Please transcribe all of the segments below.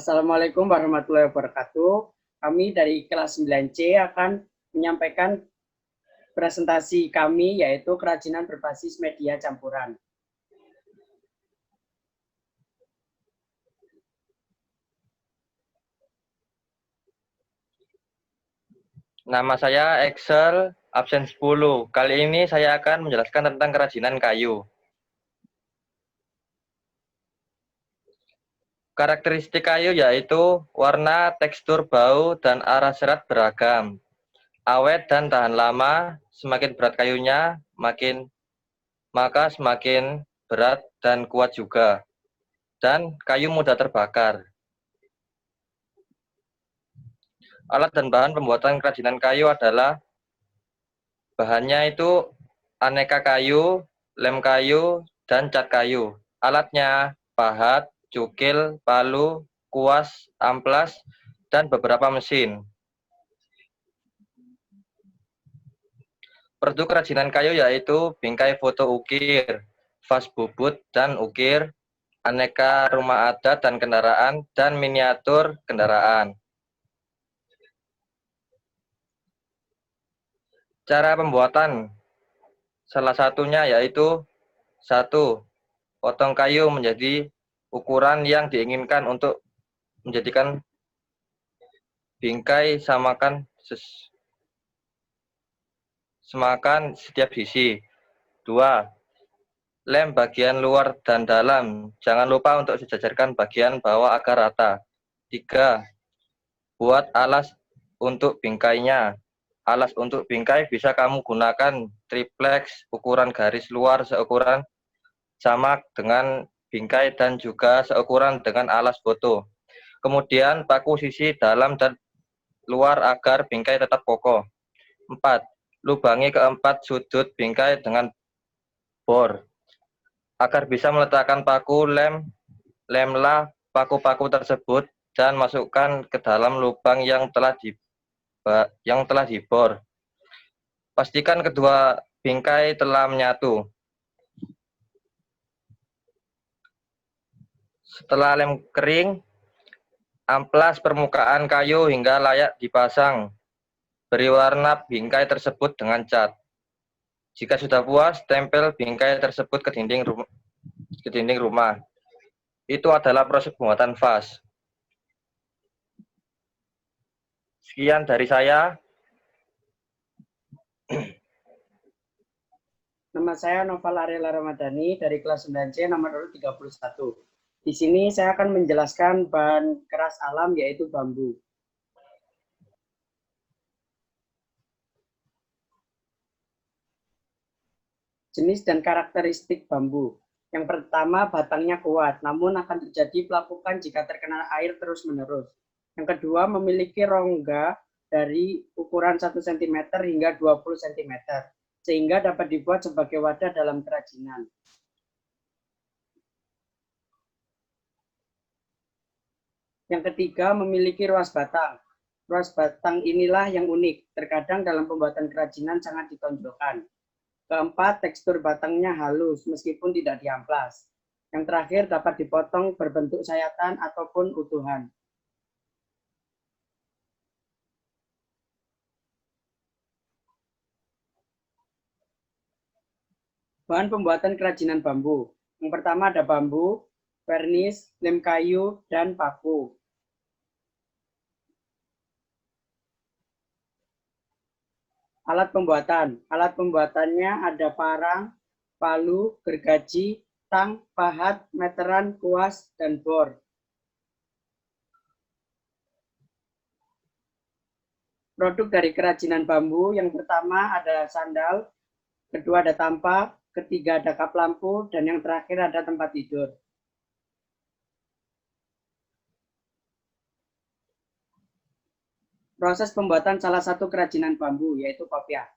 Assalamualaikum warahmatullahi wabarakatuh. Kami dari kelas 9C akan menyampaikan presentasi kami, yaitu kerajinan berbasis media campuran. Nama saya Excel, absen 10. Kali ini saya akan menjelaskan tentang kerajinan kayu. Karakteristik kayu yaitu warna, tekstur, bau, dan arah serat beragam. Awet dan tahan lama, semakin berat kayunya, maka semakin berat dan kuat juga. Dan kayu mudah terbakar. Alat dan bahan pembuatan kerajinan kayu adalah bahannya itu aneka kayu, lem kayu, dan cat kayu. Alatnya pahat, cukil, palu, kuas, amplas, dan beberapa mesin. Produk kerajinan kayu yaitu bingkai foto ukir, vas bubut dan ukir, aneka rumah adat dan kendaraan, dan miniatur kendaraan. Cara pembuatan salah satunya yaitu 1. Potong kayu menjadi ukuran yang diinginkan untuk menjadikan bingkai semakan setiap sisi. 2. Lem bagian luar dan dalam. Jangan lupa untuk sejajarkan bagian bawah agar rata. 3. Buat alas untuk bingkainya. Alas untuk bingkai bisa kamu gunakan triplex ukuran garis luar seukuran sama dengan bingkai dan juga seukuran dengan alas foto. Kemudian paku sisi dalam dan luar agar bingkai tetap kokoh. 4. Lubangi keempat sudut bingkai dengan bor agar bisa meletakkan paku lemlah paku-paku tersebut dan masukkan ke dalam lubang yang telah dibor. Pastikan kedua bingkai telah menyatu. Setelah lem kering, amplas permukaan kayu hingga layak dipasang. Beri warna bingkai tersebut dengan cat. Jika sudah puas, tempel bingkai tersebut ke dinding rumah. Itu adalah proses pembuatan vas. Sekian dari saya. Nama saya Noval Ariela Ramadhani dari kelas 9C nomor 31. Di sini saya akan menjelaskan bahan keras alam, yaitu bambu. Jenis dan karakteristik bambu. Yang pertama, batangnya kuat, namun akan terjadi pelapukan jika terkena air terus-menerus. Yang kedua, memiliki rongga dari ukuran 1 cm hingga 20 cm, sehingga dapat dibuat sebagai wadah dalam kerajinan. Yang ketiga, memiliki ruas batang. Ruas batang inilah yang unik, terkadang dalam pembuatan kerajinan sangat ditonjolkan. Keempat, tekstur batangnya halus meskipun tidak diamplas. Yang terakhir, dapat dipotong berbentuk sayatan ataupun utuhan. Bahan pembuatan kerajinan bambu. Yang pertama ada bambu, vernis, lem kayu, dan paku. Alat pembuatan. Alat pembuatannya ada parang, palu, gergaji, tang, pahat, meteran, kuas, dan bor. Produk dari kerajinan bambu, yang pertama ada sandal, kedua ada tampak, ketiga ada kap lampu, dan yang terakhir ada tempat tidur. Proses pembuatan salah satu kerajinan bambu, yaitu kopiah.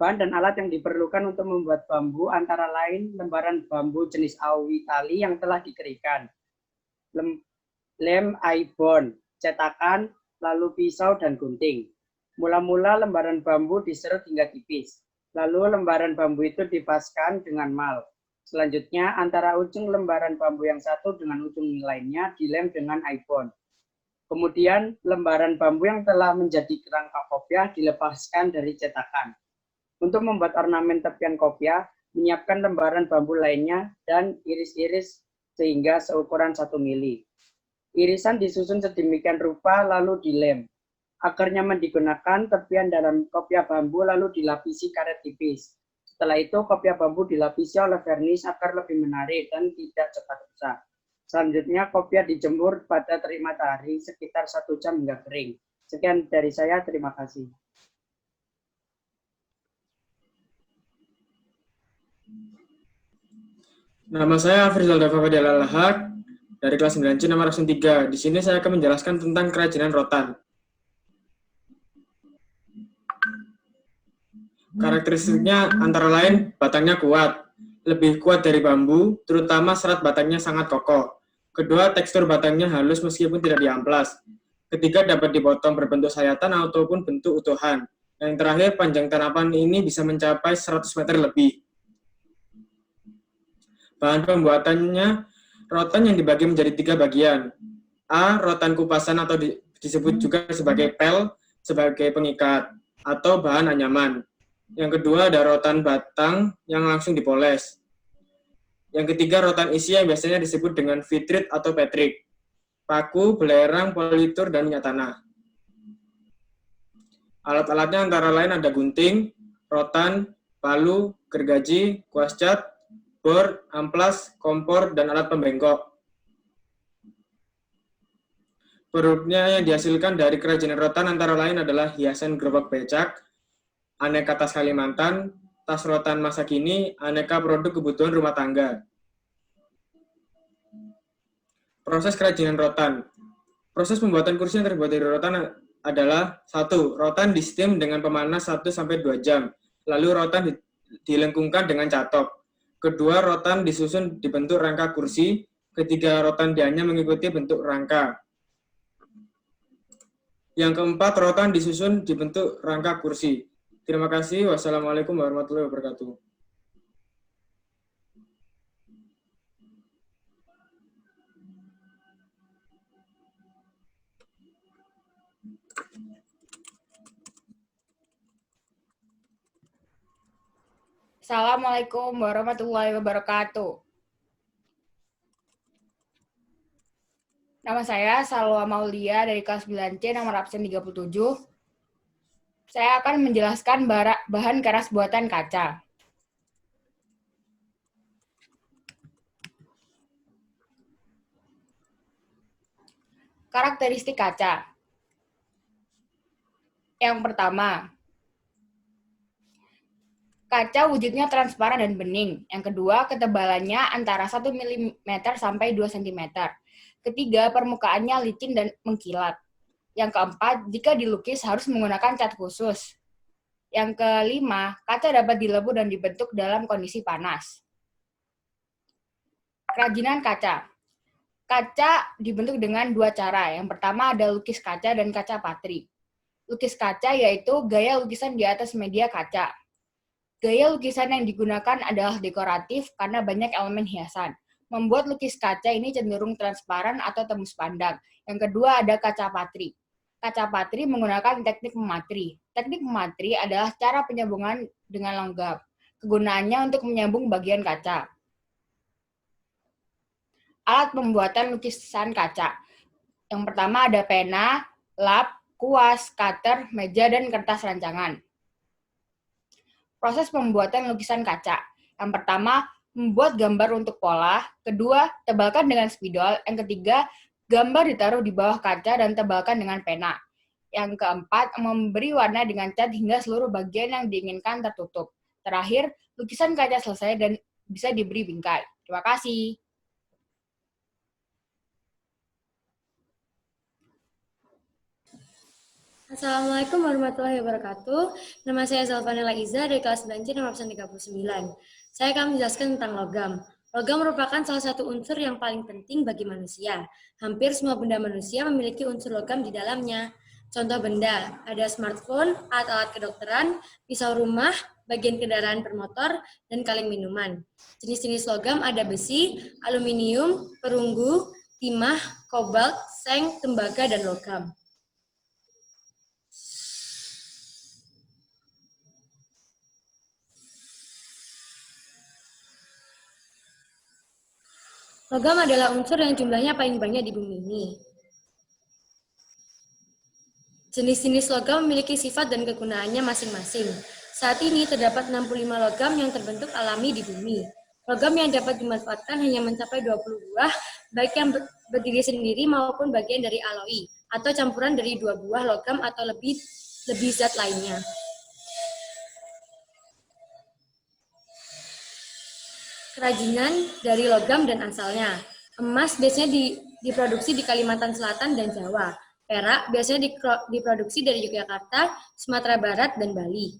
Bahan dan alat yang diperlukan untuk membuat bambu antara lain lembaran bambu jenis awi tali yang telah dikeringkan, lem ibon, cetakan, lalu pisau dan gunting. Mula-mula lembaran bambu diserut hingga tipis. Lalu lembaran bambu itu dipaskan dengan mal. Selanjutnya antara ujung lembaran bambu yang satu dengan ujung lainnya dilem dengan ibon. Kemudian, lembaran bambu yang telah menjadi kerangka kopiah dilepaskan dari cetakan. Untuk membuat ornamen tepian kopiah, menyiapkan lembaran bambu lainnya dan iris-iris sehingga seukuran 1 mili. Irisan disusun sedemikian rupa lalu dilem. Agar nyaman digunakan, tepian dalam kopiah bambu lalu dilapisi karet tipis. Setelah itu, kopiah bambu dilapisi oleh vernis agar lebih menarik dan tidak cepat rusak. Selanjutnya, kopiah dijemur pada terik matahari sekitar 1 jam hingga kering. Sekian dari saya, terima kasih. Nama saya Afrizal Dava Al-Haq dari kelas 9C nomor absen 3. Di sini saya akan menjelaskan tentang kerajinan rotan. Karakteristiknya antara lain batangnya kuat, lebih kuat dari bambu, terutama serat batangnya sangat kokoh. Kedua, tekstur batangnya halus meskipun tidak diamplas. Ketiga, dapat dipotong berbentuk sayatan ataupun bentuk utuhan. Yang terakhir, panjang tanaman ini bisa mencapai 100 meter lebih. Bahan pembuatannya, rotan yang dibagi menjadi 3 bagian. A. Rotan kupasan atau disebut juga sebagai pel, sebagai pengikat, atau bahan anyaman. Yang kedua ada rotan batang yang langsung dipoles. Yang ketiga rotan isi yang biasanya disebut dengan vitrit atau petrik, paku, belerang, politur, dan minyak tanah. Alat-alatnya antara lain ada gunting, rotan, palu, gergaji, kuas cat, bor, amplas, kompor, dan alat pembengkok. Produknya yang dihasilkan dari kerajinan rotan antara lain adalah hiasan gerobak becak, aneka tas Kalimantan, tas rotan masa kini, aneka produk kebutuhan rumah tangga. Proses kerajinan rotan. Proses pembuatan kursi yang terbuat dari rotan adalah 1. Rotan di steam dengan pemanas 1-2 jam. Lalu rotan dilengkungkan dengan catok. Kedua, rotan disusun dibentuk rangka kursi. Ketiga, rotan dianyam mengikuti bentuk rangka. Yang keempat, rotan disusun dibentuk rangka kursi. Terima kasih. Wassalamualaikum warahmatullahi wabarakatuh. Assalamualaikum warahmatullahi wabarakatuh. Nama saya Salwa Maulia dari kelas 9C nomor absen 37. Saya akan menjelaskan bahan keras buatan kaca. Karakteristik kaca. Yang pertama, kaca wujudnya transparan dan bening. Yang kedua, ketebalannya antara 1 mm sampai 2 cm. Ketiga, permukaannya licin dan mengkilat. Yang keempat, jika dilukis harus menggunakan cat khusus. Yang kelima, kaca dapat dilebur dan dibentuk dalam kondisi panas. Kerajinan kaca. Kaca dibentuk dengan 2 cara. Yang pertama ada lukis kaca dan kaca patri. Lukis kaca yaitu gaya lukisan di atas media kaca. Gaya lukisan yang digunakan adalah dekoratif karena banyak elemen hiasan. Membuat lukis kaca ini cenderung transparan atau tembus pandang. Yang kedua ada kaca patri. Kaca patri menggunakan teknik mematri. Teknik mematri adalah cara penyambungan dengan lenggap. Kegunaannya untuk menyambung bagian kaca. Alat pembuatan lukisan kaca. Yang pertama ada pena, lap, kuas, cutter, meja, dan kertas rancangan. Proses pembuatan lukisan kaca. Yang pertama, membuat gambar untuk pola. Kedua, tebalkan dengan spidol. Yang ketiga, gambar ditaruh di bawah kaca dan tebalkan dengan pena. Yang keempat, memberi warna dengan cat hingga seluruh bagian yang diinginkan tertutup. Terakhir, lukisan kaca selesai dan bisa diberi bingkai. Terima kasih. Assalamualaikum warahmatullahi wabarakatuh. Nama saya Zalfanela Iza dari kelas 9C nomor absen 39. Saya akan menjelaskan tentang logam. Logam merupakan salah satu unsur yang paling penting bagi manusia. Hampir semua benda manusia memiliki unsur logam di dalamnya. Contoh benda, ada smartphone, alat-alat kedokteran, pisau rumah, bagian kendaraan bermotor, dan kaleng minuman. Jenis-jenis logam ada besi, aluminium, perunggu, timah, kobalt, seng, tembaga, dan logam. Logam adalah unsur yang jumlahnya paling banyak di bumi ini. Jenis-jenis logam memiliki sifat dan kegunaannya masing-masing. Saat ini terdapat 65 logam yang terbentuk alami di bumi. Logam yang dapat dimanfaatkan hanya mencapai 20 buah, baik yang berdiri sendiri maupun bagian dari aloi, atau campuran dari 2 buah logam atau lebih zat lainnya. Kerajinan dari logam dan asalnya. Emas biasanya diproduksi di Kalimantan Selatan dan Jawa. Perak biasanya diproduksi dari Yogyakarta, Sumatera Barat, dan Bali.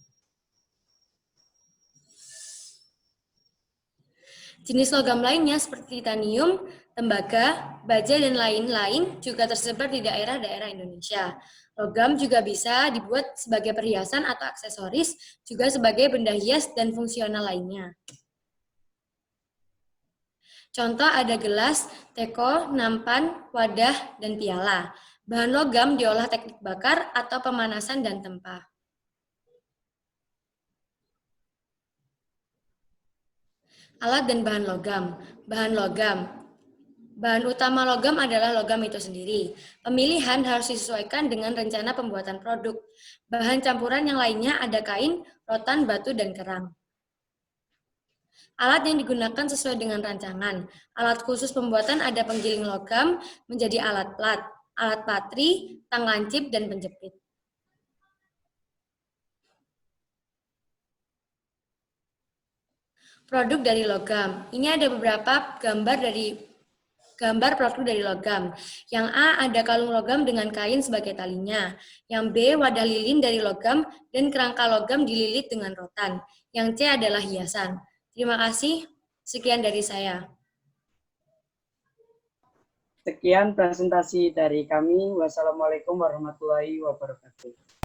Jenis logam lainnya seperti titanium, tembaga, baja, dan lain-lain juga tersebar di daerah-daerah Indonesia. Logam juga bisa dibuat sebagai perhiasan atau aksesoris, juga sebagai benda hias dan fungsional lainnya. Contoh ada gelas, teko, nampan, wadah, dan piala. Bahan logam diolah teknik bakar atau pemanasan dan tempa. Alat dan bahan logam. Bahan logam. Bahan utama logam adalah logam itu sendiri. Pemilihan harus disesuaikan dengan rencana pembuatan produk. Bahan campuran yang lainnya ada kain, rotan, batu, dan kerang. Alat yang digunakan sesuai dengan rancangan. Alat khusus pembuatan ada penggiling logam menjadi alat plat, alat patri, tang lancip, dan penjepit. Produk dari logam. Ini ada beberapa gambar produk dari logam. Yang A ada kalung logam dengan kain sebagai talinya. Yang B wadah lilin dari logam dan kerangka logam dililit dengan rotan. Yang C adalah hiasan. Terima kasih. Sekian dari saya. Sekian presentasi dari kami. Wassalamualaikum warahmatullahi wabarakatuh.